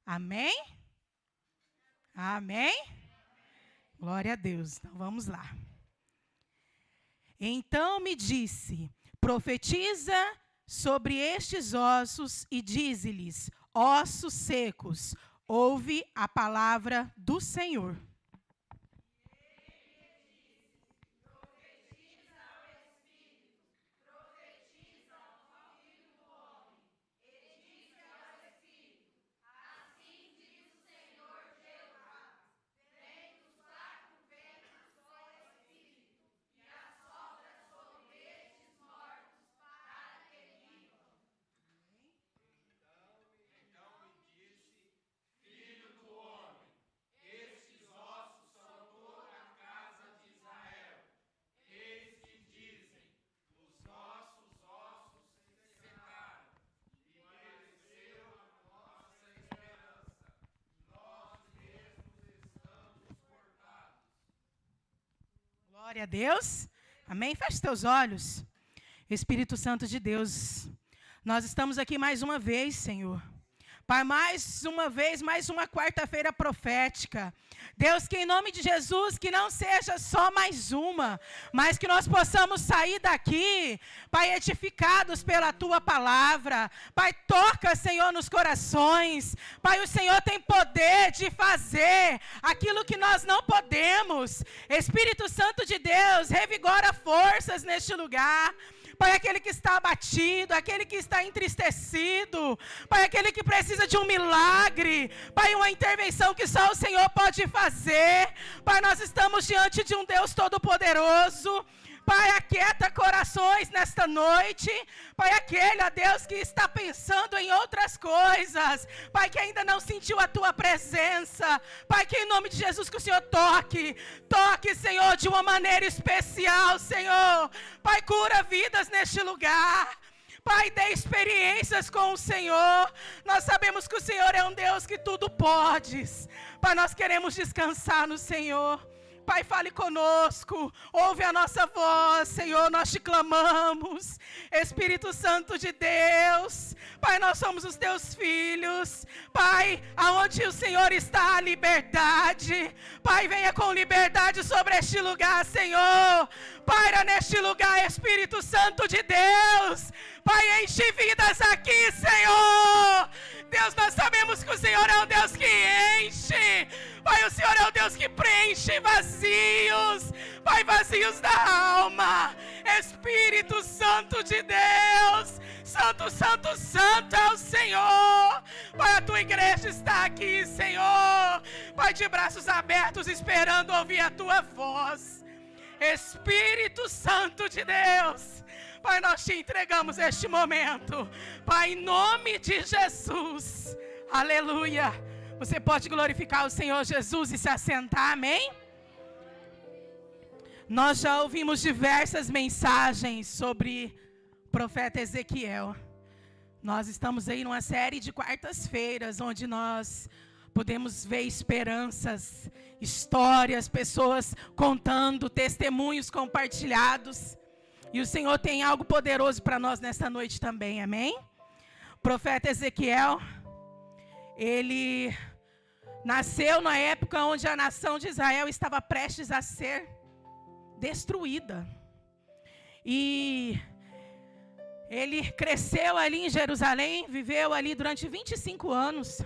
Amém? Amém? Glória a Deus. Então vamos lá. Então me disse: profetiza sobre estes ossos e dize-lhes: ossos secos, ouve a palavra do Senhor. Glória a Deus. Amém? Feche teus olhos. Espírito Santo de Deus, nós estamos aqui mais uma vez, Senhor. Pai, mais uma vez, mais uma quarta-feira profética. Deus, que em nome de Jesus, que não seja só mais uma, mas que nós possamos sair daqui, Pai, edificados pela Tua palavra. Pai, toca, Senhor, nos corações. Pai, o Senhor tem poder de fazer aquilo que nós não podemos. Espírito Santo de Deus, revigora forças neste lugar. Pai, aquele que está abatido, aquele que está entristecido, Pai, aquele que precisa de um milagre, Pai, uma intervenção que só o Senhor pode fazer. Pai, nós estamos diante de um Deus Todo-Poderoso. Pai, aquieta corações nesta noite. Pai, aquele, ó Deus, que está pensando em outras coisas. Pai, que ainda não sentiu a Tua presença. Pai, que em nome de Jesus que o Senhor toque. Toque, Senhor, de uma maneira especial, Senhor. Pai, cura vidas neste lugar. Pai, dê experiências com o Senhor. Nós sabemos que o Senhor é um Deus que tudo pode. Pai, nós queremos descansar no Senhor. Pai, fale conosco, ouve a nossa voz, Senhor, nós te clamamos. Espírito Santo de Deus, Pai, nós somos os teus filhos. Pai, aonde o Senhor está, a liberdade. Pai, venha com liberdade sobre este lugar, Senhor. Paira neste lugar, Espírito Santo de Deus. Pai, enche vidas aqui, Senhor. Deus, nós sabemos que o Senhor é um Deus que enche. Pai, o Senhor é o Deus que preenche vazios. Pai, vazios da alma. Espírito Santo de Deus. Santo, Santo, Santo é o Senhor. Pai, a tua igreja está aqui, Senhor. Pai, de braços abertos, esperando ouvir a tua voz. Espírito Santo de Deus. Pai, nós te entregamos este momento. Pai, em nome de Jesus. Aleluia. Você pode glorificar o Senhor Jesus e se assentar, amém? Nós já ouvimos diversas mensagens sobre o profeta Ezequiel. Nós estamos aí numa série de quartas-feiras, onde nós podemos ver esperanças, histórias, pessoas contando, testemunhos compartilhados. E o Senhor tem algo poderoso para nós nessa noite também, amém? O profeta Ezequiel, ele nasceu na época onde a nação de Israel estava prestes a ser destruída. E ele cresceu ali em Jerusalém, viveu ali durante 25 anos.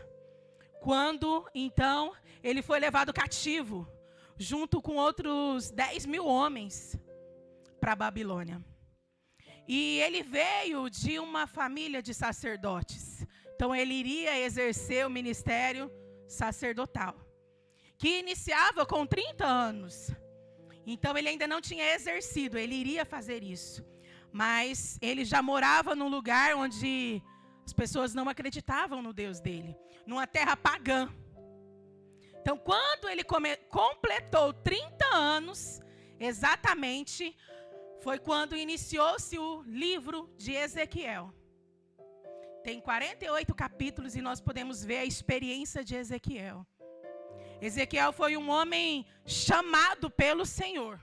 Quando, então, ele foi levado cativo, junto com outros 10.000 homens, para a Babilônia. E ele veio de uma família de sacerdotes. Então, ele iria exercer o ministério sacerdotal, que iniciava com 30 anos. Então, ele ainda não tinha exercido, ele iria fazer isso. Mas ele já morava num lugar onde as pessoas não acreditavam no Deus dele, numa terra pagã. Então, quando ele completou 30 anos, exatamente, foi quando iniciou-se o livro de Ezequiel. Tem 48 capítulos e nós podemos ver a experiência de Ezequiel. Ezequiel foi um homem chamado pelo Senhor.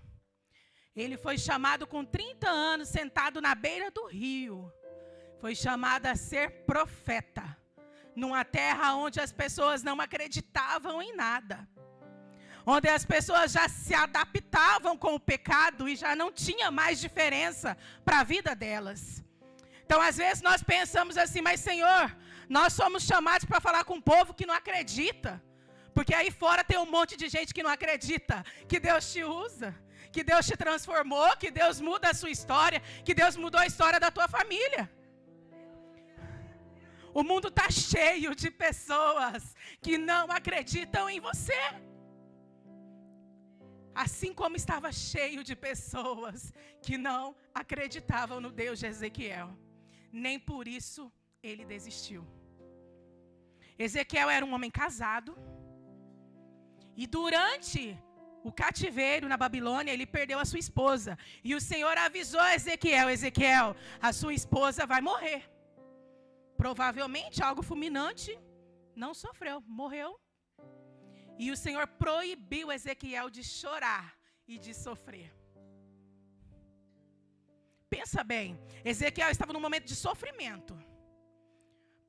Ele foi chamado com 30 anos, sentado na beira do rio. Foi chamado a ser profeta. numa terra onde as pessoas não acreditavam em nada, onde as pessoas já se adaptavam com o pecado e já não tinha mais diferença para a vida delas. Então, às vezes nós pensamos assim, mas Senhor, nós somos chamados para falar com um povo que não acredita, porque aí fora tem um monte de gente que não acredita que Deus te usa, que Deus te transformou, que Deus muda a sua história, que Deus mudou a história da tua família. O mundo está cheio de pessoas que não acreditam em você. Assim como estava cheio de pessoas que não acreditavam no Deus de Ezequiel. Nem por isso ele desistiu. Ezequiel era um homem casado. E durante o cativeiro na Babilônia, ele perdeu a sua esposa. E o Senhor avisou a Ezequiel: Ezequiel, a sua esposa vai morrer. Provavelmente algo fulminante, não sofreu, morreu. E o Senhor proibiu Ezequiel de chorar e de sofrer. Pensa bem, Ezequiel estava num momento de sofrimento.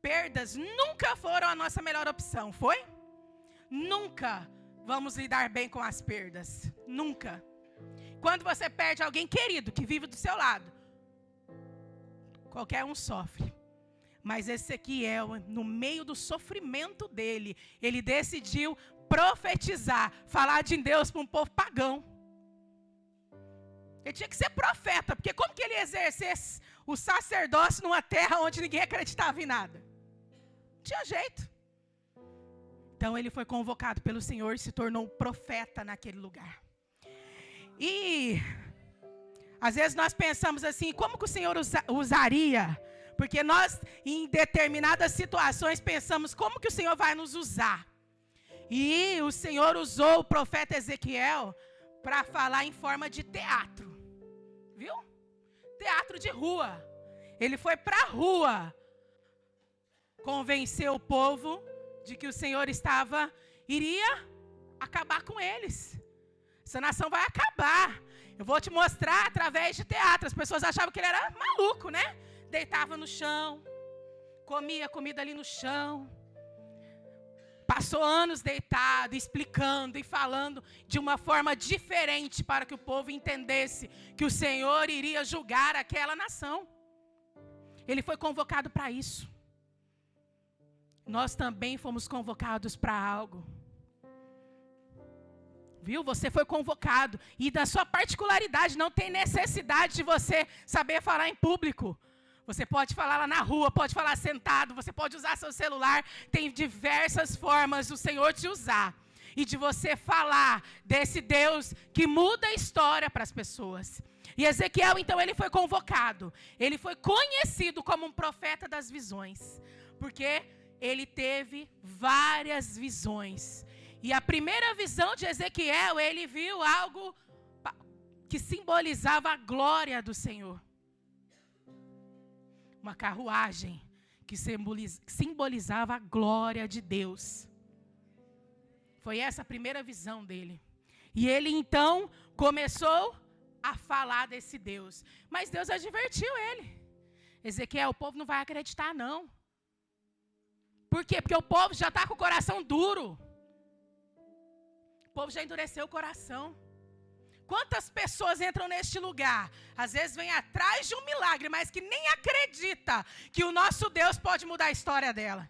Perdas nunca foram a nossa melhor opção, foi? Nunca vamos lidar bem com as perdas, nunca. Quando você perde alguém querido que vive do seu lado, qualquer um sofre. Mas Ezequiel, no meio do sofrimento dele, ele decidiu profetizar, falar de Deus para um povo pagão. Ele tinha que ser profeta, porque como que ele exercesse o sacerdócio numa terra onde ninguém acreditava em nada? Não tinha jeito. Então ele foi convocado pelo Senhor e se tornou um profeta naquele lugar. E às vezes nós pensamos assim, como que o Senhor usaria? Porque nós, em determinadas situações, pensamos, como que o Senhor vai nos usar? E o Senhor usou o profeta Ezequiel para falar em forma de teatro. Viu? Teatro de rua. Ele foi para a rua convencer o povo de que o Senhor iria acabar com eles. Essa nação vai acabar. Eu vou te mostrar através de teatro. As pessoas achavam que ele era maluco, né? Deitava no chão, comia comida ali no chão. Passou anos deitado, explicando e falando de uma forma diferente para que o povo entendesse que o Senhor iria julgar aquela nação. Ele foi convocado para isso. Nós também fomos convocados para algo. Viu? Você foi convocado. E da sua particularidade, não tem necessidade de você saber falar em público. Você pode falar lá na rua, pode falar sentado, você pode usar seu celular. Tem diversas formas do Senhor te usar. E de você falar desse Deus que muda a história para as pessoas. E Ezequiel, então, ele foi convocado. Ele foi conhecido como um profeta das visões. Porque ele teve várias visões. E a primeira visão de Ezequiel, ele viu algo que simbolizava a glória do Senhor. Uma carruagem que simbolizava a glória de Deus. Foi essa a primeira visão dele. E ele então começou a falar desse Deus. Mas Deus advertiu ele. Ezequiel, o povo não vai acreditar não. Por quê? Porque o povo já está com o coração duro. O povo já endureceu o coração. Quantas pessoas entram neste lugar? Às vezes vem atrás de um milagre, mas que nem acredita que o nosso Deus pode mudar a história dela.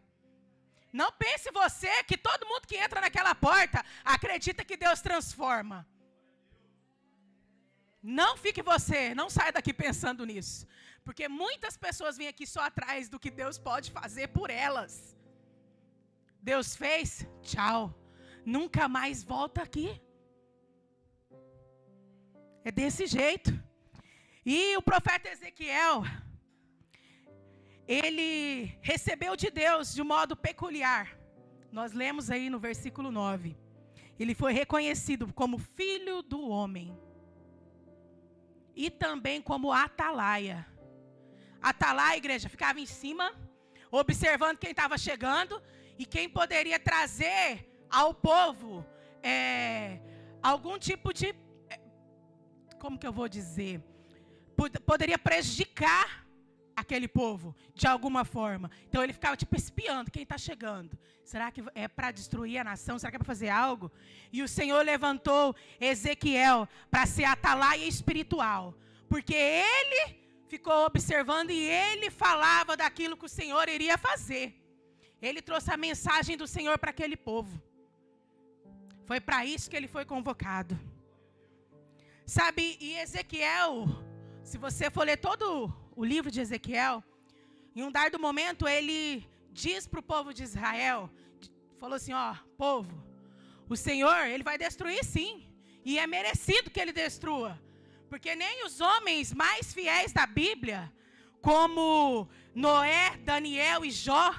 Não pense você que todo mundo que entra naquela porta acredita que Deus transforma. Não fique você, não saia daqui pensando nisso. Porque muitas pessoas vêm aqui só atrás do que Deus pode fazer por elas. Deus fez, tchau. Nunca mais volta aqui. É desse jeito. E o profeta Ezequiel, ele recebeu de Deus de modo peculiar. Nós lemos aí no versículo 9. Ele foi reconhecido como filho do homem. E também como atalaia. Atalaia, igreja, ficava em cima, observando quem estava chegando e quem poderia trazer ao povo algum tipo de... Como que eu vou dizer? Poderia prejudicar aquele povo, de alguma forma. Então ele ficava tipo espiando quem está chegando. Será que é para destruir a nação? Será que é para fazer algo? E o Senhor levantou Ezequiel para ser atalaia espiritual. Porque ele ficou observando e ele falava daquilo que o Senhor iria fazer. Ele trouxe a mensagem do Senhor para aquele povo. Foi para isso que ele foi convocado. Sabe, e Ezequiel, se você for ler todo o livro de Ezequiel, em um dado momento ele diz para o povo de Israel, falou assim, ó, povo, o Senhor, ele vai destruir sim, e é merecido que ele destrua, porque nem os homens mais fiéis da Bíblia, como Noé, Daniel e Jó,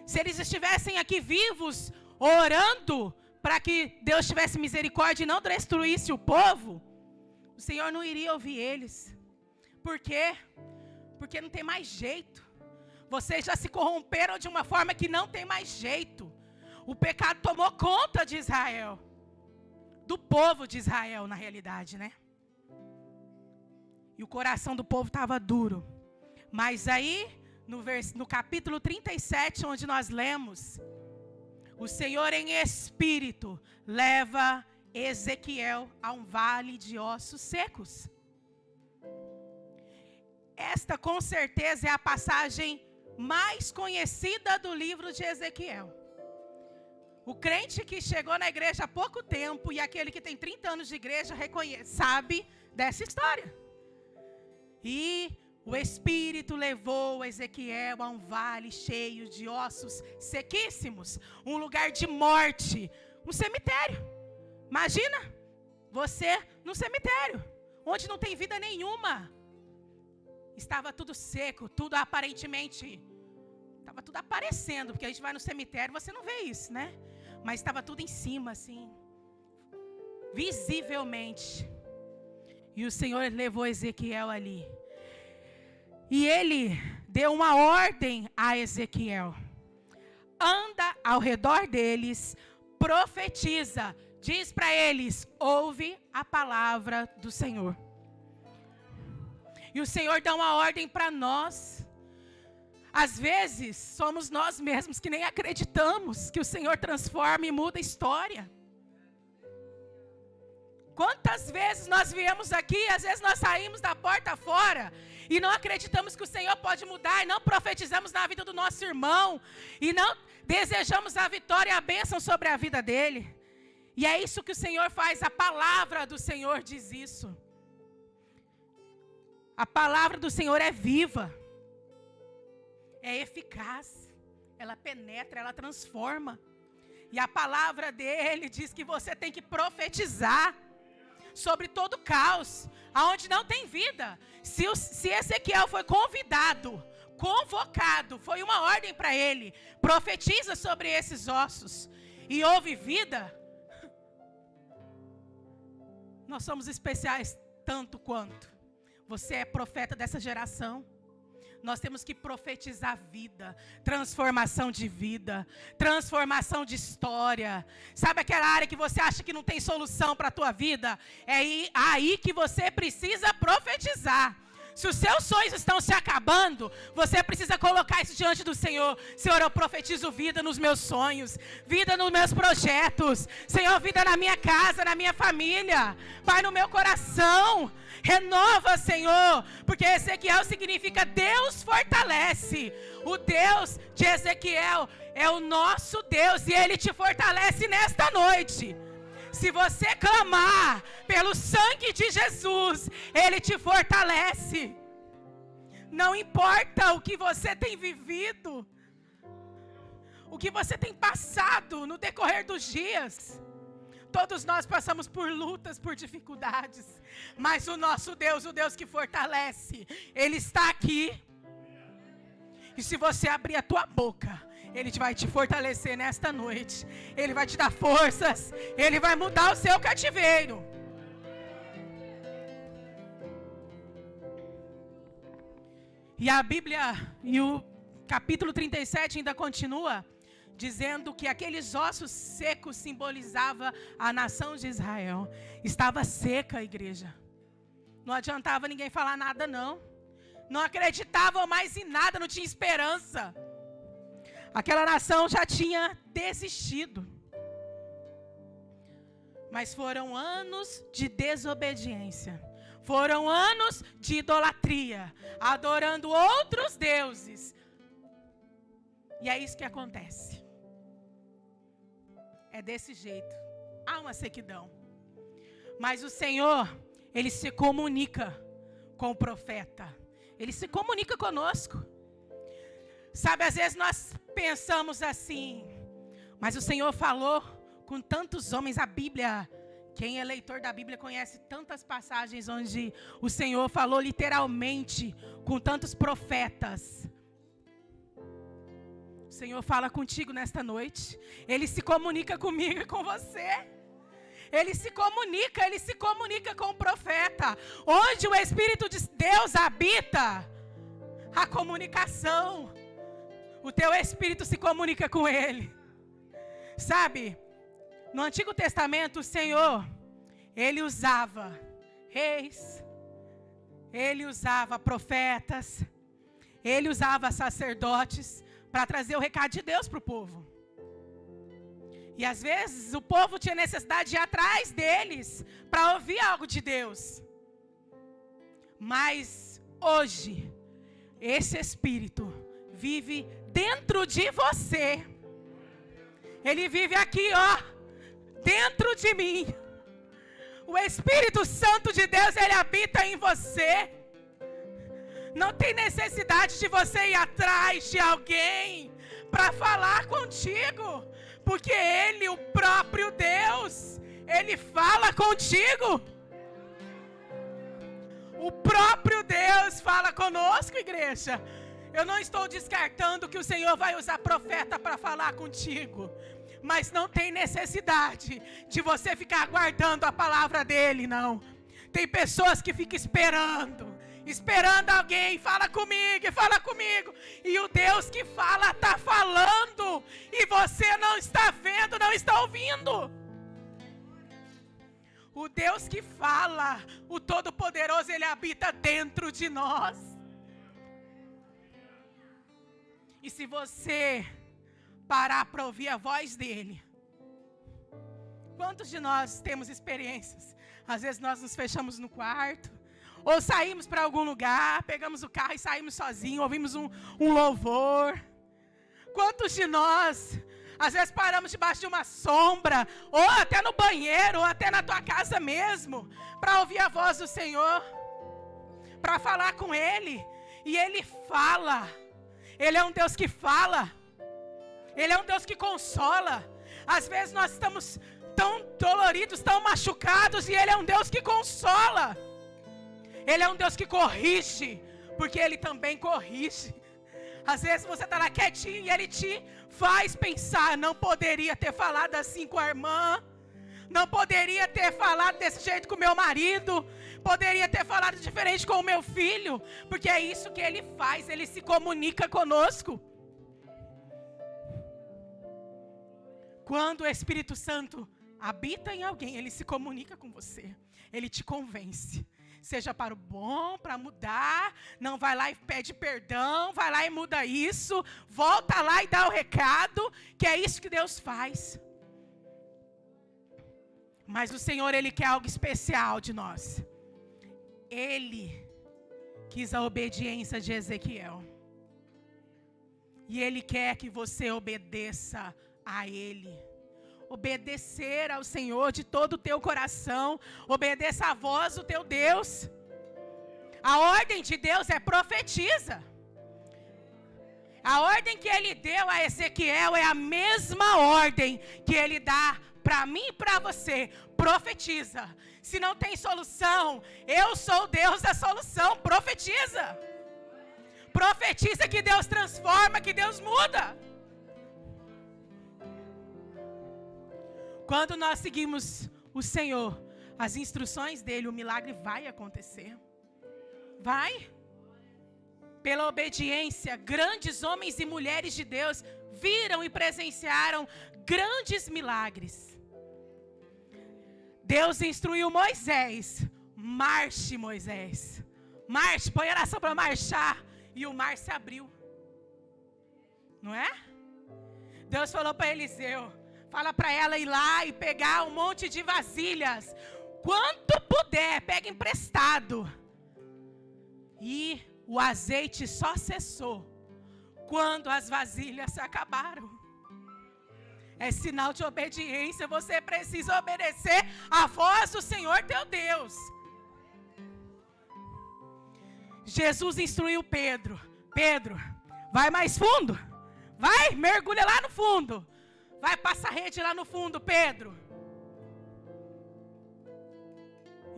se eles estivessem aqui vivos, orando para que Deus tivesse misericórdia e não destruísse o povo, o Senhor não iria ouvir eles. Por quê? Porque não tem mais jeito. Vocês já se corromperam de uma forma que não tem mais jeito. O pecado tomou conta de Israel. Do povo de Israel, na realidade, né? E o coração do povo estava duro. Mas aí, no capítulo 37, onde nós lemos, o Senhor em espírito leva Ezequiel a um vale de ossos secos. Esta, com certeza, é a passagem mais conhecida do livro de Ezequiel. O crente que chegou na igreja há pouco tempo e aquele que tem 30 anos de igreja sabe dessa história. E o Espírito levou Ezequiel a um vale cheio de ossos sequíssimos, um lugar de morte, um cemitério. Imagina você num cemitério, onde não tem vida nenhuma. Estava tudo seco, tudo aparentemente, estava tudo aparecendo, porque a gente vai no cemitério, você não vê isso, né? Mas estava tudo em cima, assim, visivelmente. E o Senhor levou Ezequiel ali. E ele deu uma ordem a Ezequiel. Anda ao redor deles, profetiza, diz para eles, ouve a palavra do Senhor. E o Senhor dá uma ordem para nós. Às vezes, somos nós mesmos que nem acreditamos que o Senhor transforma e muda a história. Quantas vezes nós viemos aqui, às vezes nós saímos da porta fora e não acreditamos que o Senhor pode mudar, e não profetizamos na vida do nosso irmão, e não desejamos a vitória e a bênção sobre a vida dele. E é isso que o Senhor faz, a palavra do Senhor diz isso. A palavra do Senhor é viva, é eficaz, ela penetra, ela transforma. E a palavra dele diz que você tem que profetizar sobre todo caos, aonde não tem vida. Se Ezequiel foi convocado, foi uma ordem para ele, profetiza sobre esses ossos, e houve vida, nós somos especiais tanto quanto. Você é profeta dessa geração. Nós temos que profetizar vida, transformação de vida, transformação de história. Sabe aquela área que você acha que não tem solução para a tua vida? É aí que você precisa profetizar. Se os seus sonhos estão se acabando, você precisa colocar isso diante do Senhor. Senhor, eu profetizo vida nos meus sonhos, vida nos meus projetos. Senhor, vida na minha casa, na minha família. Pai, no meu coração. Renova, Senhor, porque Ezequiel significa Deus fortalece. O Deus de Ezequiel é o nosso Deus e Ele te fortalece nesta noite. Se você clamar pelo sangue de Jesus, Ele te fortalece. Não importa o que você tem vivido, o que você tem passado no decorrer dos dias. Todos nós passamos por lutas, por dificuldades, mas o nosso Deus, o Deus que fortalece, Ele está aqui. E se você abrir a tua boca, Ele vai te fortalecer nesta noite. Ele vai te dar forças, Ele vai mudar o seu cativeiro. E a Bíblia, e o capítulo 37 ainda continua, dizendo que aqueles ossos secos simbolizavam a nação de Israel. Estava seca a igreja. Não adiantava ninguém falar nada, não. não acreditavam mais em nada, não tinha esperança. Aquela nação já tinha desistido. Mas foram anos de desobediência. Foram anos de idolatria, adorando outros deuses. E é isso que acontece. É desse jeito. Há uma sequidão. Mas o Senhor, Ele se comunica com o profeta. Ele se comunica conosco. Sabe, às vezes nós pensamos assim, mas o Senhor falou com tantos homens. A Bíblia, quem é leitor da Bíblia conhece tantas passagens onde o Senhor falou literalmente com tantos profetas. O Senhor fala contigo nesta noite. Ele se comunica comigo e com você. Ele se comunica com o profeta. Onde o Espírito de Deus habita, a comunicação. O teu Espírito se comunica com Ele. Sabe, no Antigo Testamento o Senhor, Ele usava reis, Ele usava profetas, Ele usava sacerdotes para trazer o recado de Deus para o povo. E às vezes o povo tinha necessidade de ir atrás deles para ouvir algo de Deus. Mas hoje, esse Espírito vive dentro de você. Ele vive aqui, ó, dentro de mim. O Espírito Santo de Deus, Ele habita em você. Não tem necessidade de você ir atrás de alguém para falar contigo, porque Ele, o próprio Deus, Ele fala contigo. O próprio Deus fala conosco, igreja. Eu não estou descartando que o Senhor vai usar profeta para falar contigo, mas não tem necessidade de você ficar aguardando a palavra dele, não. Tem pessoas que ficam esperando alguém, fala comigo, e o Deus que fala está falando, e você não está vendo, não está ouvindo. O Deus que fala, o Todo-Poderoso, Ele habita dentro de nós. E se você parar para ouvir a voz dEle, quantos de nós temos experiências? Às vezes nós nos fechamos no quarto, ou saímos para algum lugar, pegamos o carro e saímos sozinhos, ouvimos um louvor. Quantos de nós, às vezes paramos debaixo de uma sombra, ou até no banheiro, ou até na tua casa mesmo, para ouvir a voz do Senhor, para falar com Ele, e Ele fala. Ele é um Deus que fala, Ele é um Deus que consola. Às vezes nós estamos tão doloridos, tão machucados, e Ele é um Deus que consola. Ele é um Deus que corrige, porque Ele também corrige. Às vezes você está lá quietinho e Ele te faz pensar, não poderia ter falado assim com a irmã, não poderia ter falado desse jeito com o meu marido, poderia ter falado diferente com o meu filho, porque é isso que Ele faz, Ele se comunica conosco. Quando o Espírito Santo habita em alguém, Ele se comunica com você, Ele te convence. Seja para o bom, para mudar, não vai lá e pede perdão, vai lá e muda isso, volta lá e dá o recado, que é isso que Deus faz. Mas o Senhor, Ele quer algo especial de nós. Ele quis a obediência de Ezequiel. E Ele quer que você obedeça a Ele. Obedecer ao Senhor de todo o teu coração. Obedeça a voz do teu Deus. A ordem de Deus é profetiza. A ordem que Ele deu a Ezequiel é a mesma ordem que Ele dá para mim e para você. Profetiza. Se não tem solução, eu sou o Deus da solução. Profetiza. Profetiza que Deus transforma, que Deus muda. Quando nós seguimos o Senhor, as instruções dEle, o milagre vai acontecer. Vai. Pela obediência, grandes homens e mulheres de Deus viram e presenciaram grandes milagres. Deus instruiu Moisés: marche, Moisés, Marche, põe oração para marchar. E o mar se abriu. Não é? Deus falou para Eliseu, fala para ela ir lá e pegar um monte de vasilhas. Quanto puder, pega emprestado. E o azeite só cessou quando as vasilhas se acabaram. É sinal de obediência. Você precisa obedecer à voz do Senhor teu Deus. Jesus instruiu Pedro. Pedro, vai mais fundo. Vai, mergulha lá no fundo. Vai, passa a rede lá no fundo, Pedro.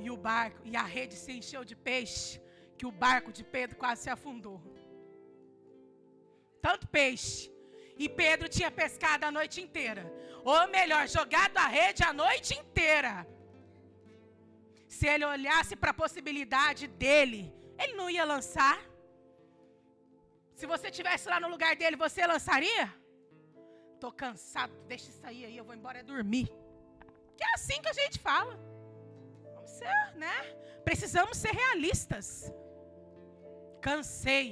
E o barco, e a rede se encheu de peixe, que o barco de Pedro quase se afundou. Tanto peixe. E Pedro tinha pescado a noite inteira. Ou melhor, jogado a rede a noite inteira. Se ele olhasse para a possibilidade dele, ele não ia lançar. Se você estivesse lá no lugar dele, você lançaria? Estou cansado, deixa isso aí, eu vou embora dormir. Que é assim que a gente fala. Vamos ser, né? Precisamos ser realistas. Cansei.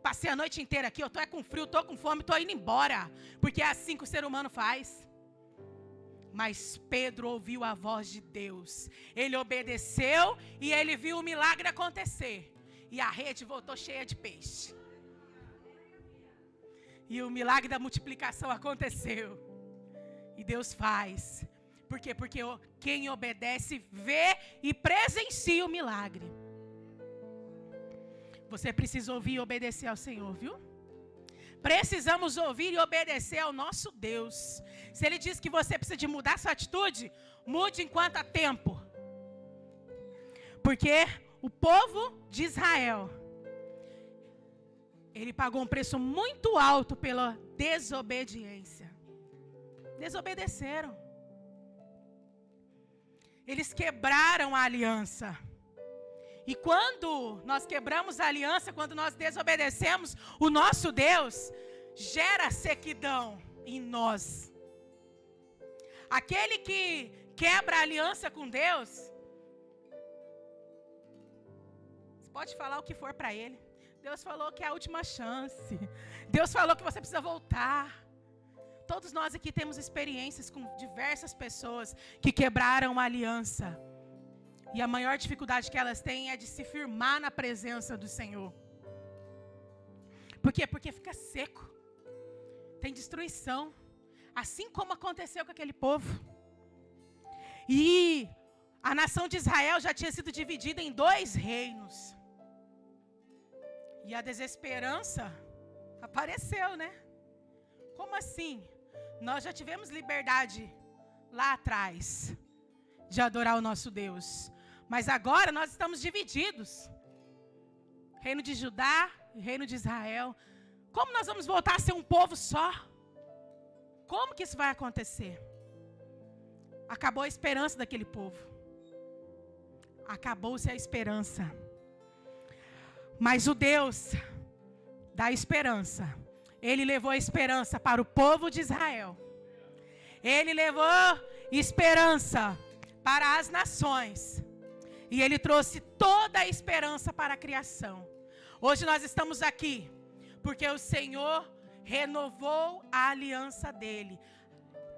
Passei a noite inteira aqui, eu estou com frio, estou com fome, estou indo embora. Porque é assim que o ser humano faz. Mas Pedro ouviu a voz de Deus. Ele obedeceu e ele viu o milagre acontecer. E a rede voltou cheia de peixe. E o milagre da multiplicação aconteceu. E Deus faz. Por quê? Porque quem obedece vê e presencia o milagre. Você precisa ouvir e obedecer ao Senhor, viu? Precisamos ouvir e obedecer ao nosso Deus. Se Ele diz que você precisa de mudar sua atitude, mude enquanto há tempo. Porque o povo de Israel, ele pagou um preço muito alto pela desobediência. Desobedeceram. Eles quebraram a aliança. E quando nós quebramos a aliança, quando nós desobedecemos o nosso Deus, gera sequidão em nós. Aquele que quebra a aliança com Deus, você pode falar o que for para ele. Deus falou que é a última chance. Deus falou que você precisa voltar. Todos nós aqui temos experiências com diversas pessoas que quebraram a aliança. E a maior dificuldade que elas têm é de se firmar na presença do Senhor. Por quê? Porque fica seco. Tem destruição. Assim como aconteceu com aquele povo. E a nação de Israel já tinha sido dividida em 2 reinos. E a desesperança apareceu, né? Como assim? Nós já tivemos liberdade lá atrás de adorar o nosso Deus. Mas agora nós estamos divididos. Reino de Judá e reino de Israel. Como nós vamos voltar a ser um povo só? Como que isso vai acontecer? Acabou a esperança daquele povo. Acabou-se a esperança. Mas o Deus da esperança, Ele levou a esperança para o povo de Israel. Ele levou esperança para as nações. E Ele trouxe toda a esperança para a criação. Hoje nós estamos aqui porque o Senhor renovou a aliança dEle.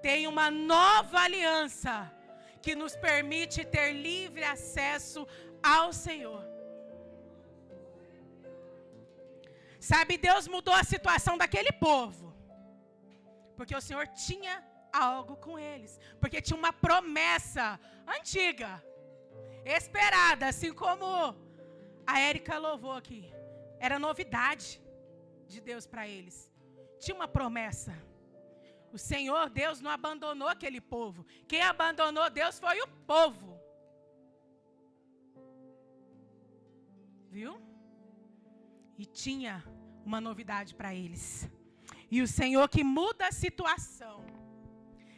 Tem uma nova aliança que nos permite ter livre acesso ao Senhor. Sabe, Deus mudou a situação daquele povo. Porque o Senhor tinha algo com eles. Porque tinha uma promessa antiga, esperada, assim como a Érica louvou aqui. Era novidade de Deus para eles. Tinha uma promessa. O Senhor, Deus, não abandonou aquele povo. Quem abandonou Deus foi o povo. Viu? E tinha uma novidade para eles. E o Senhor que muda a situação.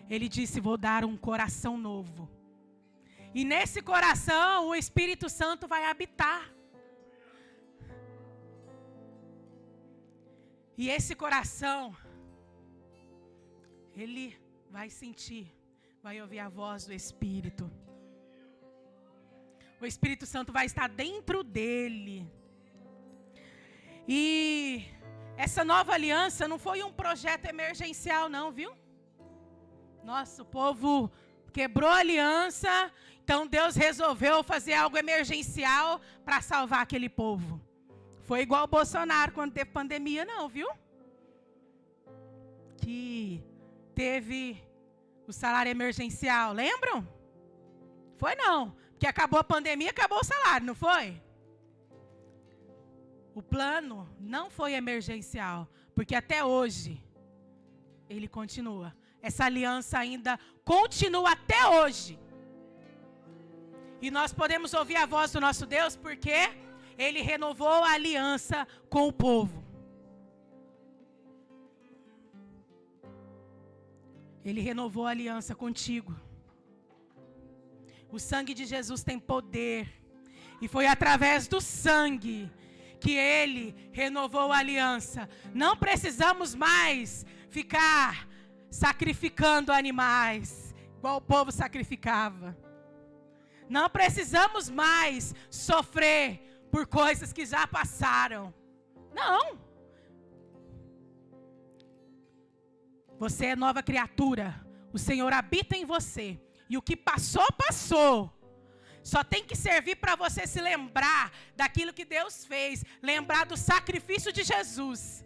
Ele disse, vou dar um coração novo. E nesse coração o Espírito Santo vai habitar. E esse coração, ele vai sentir, vai ouvir a voz do Espírito. O Espírito Santo vai estar dentro dele. E essa nova aliança não foi um projeto emergencial não, viu? Nossa, o povo quebrou a aliança, então Deus resolveu fazer algo emergencial para salvar aquele povo. Foi igual o Bolsonaro quando teve pandemia não, viu? Que teve o salário emergencial, lembram? Foi não, porque acabou a pandemia, acabou o salário, não foi? O plano não foi emergencial, porque até hoje ele continua. Essa aliança ainda continua até hoje. E nós podemos ouvir a voz do nosso Deus porque Ele renovou a aliança com o povo. Ele renovou a aliança contigo. O sangue de Jesus tem poder. E foi através do sangue que Ele renovou a aliança. Não precisamos mais ficar sacrificando animais, igual o povo sacrificava. Não precisamos mais sofrer por coisas que já passaram. Não. Você é nova criatura. O Senhor habita em você. E o que passou, passou. Só tem que servir para você se lembrar daquilo que Deus fez. Lembrar do sacrifício de Jesus.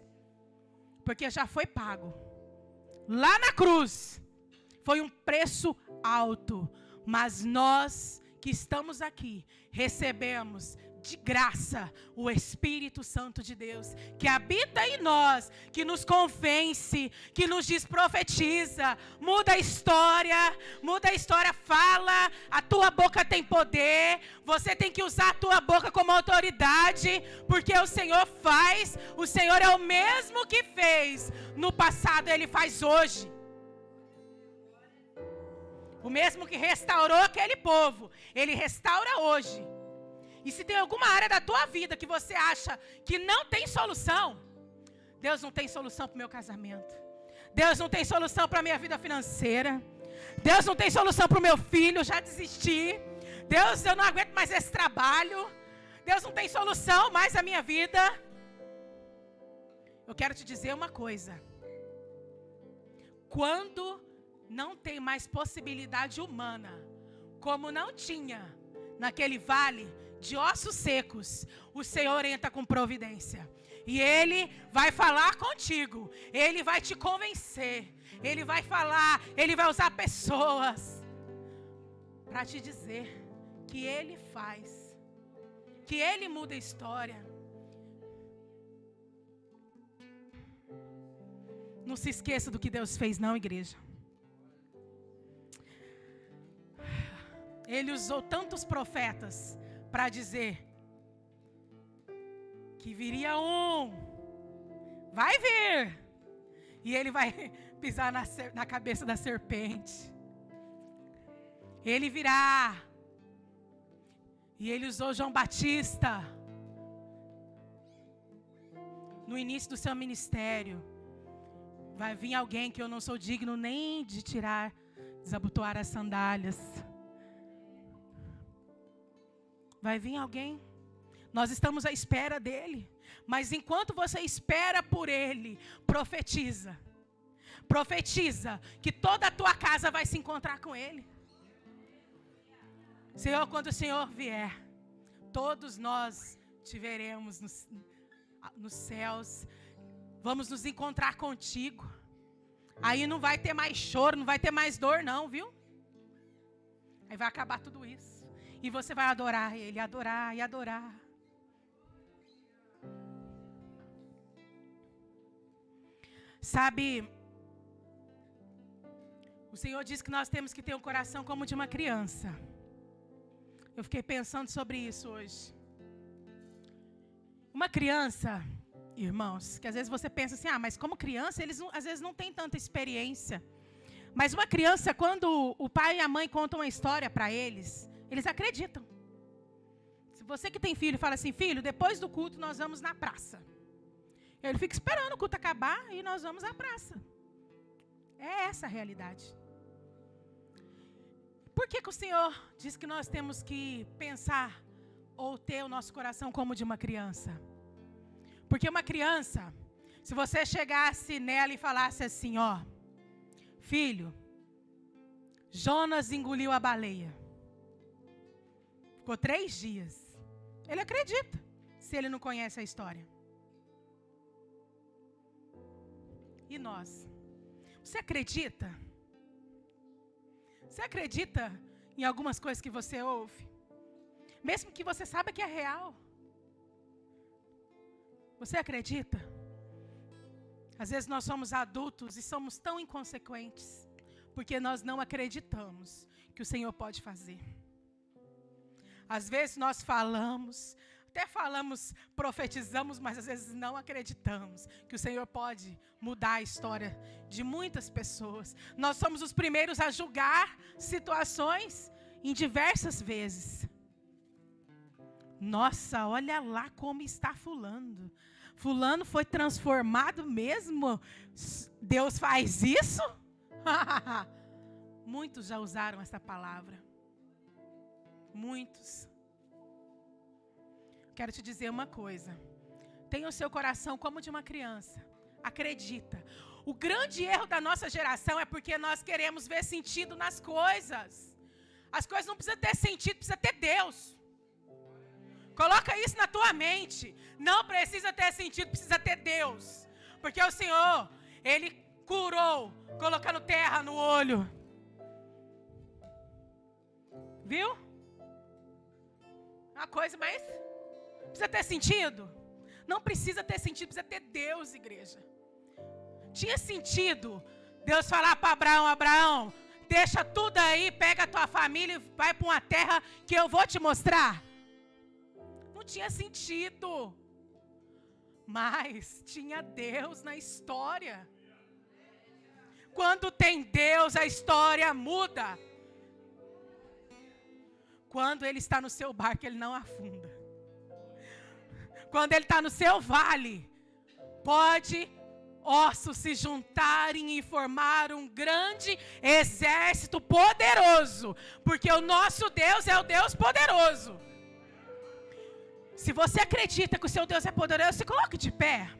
Porque já foi pago. Lá na cruz. Foi um preço alto. Mas nós que estamos aqui, recebemos de graça o Espírito Santo de Deus, que habita em nós, que nos convence, que nos diz, profetiza, muda a história, fala, a tua boca tem poder, você tem que usar a tua boca como autoridade, porque o Senhor faz, o Senhor é o mesmo que fez no passado, Ele faz hoje. O mesmo que restaurou aquele povo, Ele restaura hoje. E se tem alguma área da tua vida que você acha que não tem solução, Deus não tem solução para o meu casamento. Deus não tem solução para a minha vida financeira. Deus não tem solução para o meu filho, já desisti. Deus, eu não aguento mais esse trabalho. Deus não tem solução mais na minha vida. Eu quero te dizer uma coisa. Quando não tem mais possibilidade humana, como não tinha naquele vale de ossos secos, o Senhor entra com providência. E Ele vai falar contigo, Ele vai te convencer, Ele vai falar, Ele vai usar pessoas para te dizer que Ele faz, que Ele muda a história. Não se esqueça do que Deus fez não, igreja. Ele usou tantos profetas para dizer que viria vai vir, e ele vai pisar na cabeça da serpente. Ele virá. E ele usou João Batista no início do seu ministério. Vai vir alguém que eu não sou digno nem de desabotoar as sandálias. Vai vir alguém. Nós estamos à espera dele. Mas enquanto você espera por ele, profetiza. Profetiza que toda a tua casa vai se encontrar com ele. Senhor, quando o Senhor vier, todos nós te veremos nos céus. Vamos nos encontrar contigo. Aí não vai ter mais choro, não vai ter mais dor não, viu? Aí vai acabar tudo isso. E você vai adorar Ele, adorar e adorar. Sabe, o Senhor diz que nós temos que ter um coração como de uma criança. Eu fiquei pensando sobre isso hoje. Uma criança, irmãos, que às vezes você pensa assim, mas como criança, eles às vezes não têm tanta experiência. Mas uma criança, quando o pai e a mãe contam uma história para eles acreditam. Se você que tem filho fala assim, filho, depois do culto nós vamos na praça. Ele fica esperando o culto acabar e nós vamos à praça. É essa a realidade. Por que o Senhor diz que nós temos que pensar ou ter o nosso coração como de uma criança? Porque uma criança, se você chegasse nela e falasse assim, ó, filho, Jonas engoliu a baleia. Ficou 3 dias. Ele acredita, se ele não conhece a história. E nós? Você acredita? Você acredita em algumas coisas que você ouve? Mesmo que você saiba que é real. Você acredita? Às vezes nós somos adultos e somos tão inconsequentes, porque nós não acreditamos que o Senhor pode fazer. Às vezes nós falamos, até falamos, profetizamos, mas às vezes não acreditamos que o Senhor pode mudar a história de muitas pessoas. Nós somos os primeiros a julgar situações em diversas vezes. Nossa, olha lá como está fulano. Fulano foi transformado mesmo? Deus faz isso? Muitos já usaram essa palavra. Muitos. Quero te dizer uma coisa. Tenha o seu coração como de uma criança. Acredita. O grande erro da nossa geração é porque nós queremos ver sentido nas coisas. As coisas não precisam ter sentido, precisa ter Deus. Coloca isso na tua mente. Não precisa ter sentido, precisa ter Deus. Porque o Senhor, Ele curou, colocando terra no olho. Viu? Uma coisa, mas precisa ter sentido? Não precisa ter sentido, precisa ter Deus, igreja. Tinha sentido Deus falar para Abraão, Abraão, deixa tudo aí, pega a tua família e vai para uma terra que eu vou te mostrar. Não tinha sentido. Mas tinha Deus na história. Quando tem Deus, a história muda. Quando Ele está no seu barco, Ele não afunda. Quando Ele está no seu vale, pode ossos se juntarem e formar um grande exército poderoso. Porque o nosso Deus é o Deus poderoso. Se você acredita que o seu Deus é poderoso, se coloque de pé.